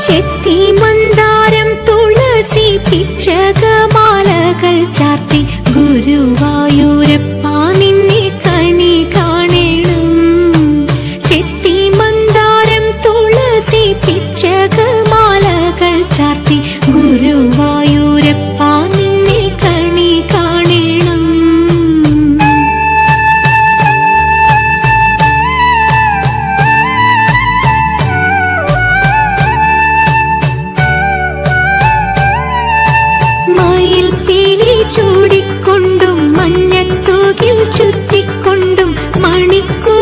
ചെത്തി മന്ദാരം തുളസി പിച്ചകമാലകൾ ചാർത്തി ഗുരുവായൂരപ്പ നിന്നെ കണി കാണണം. ചെത്തി മന്ദാരം തുളസി പിച്ചകമാലകൾ ചാർത്തി ഗുരുവായൂരപ്പ നിന്നെ കണി കാണണം. മയിൽ പീലി ചൂടിക്കൊണ്ടും മഞ്ഞത്തൂകിൽ ചുറ്റിക്കൊണ്ടും മണിക്കൂ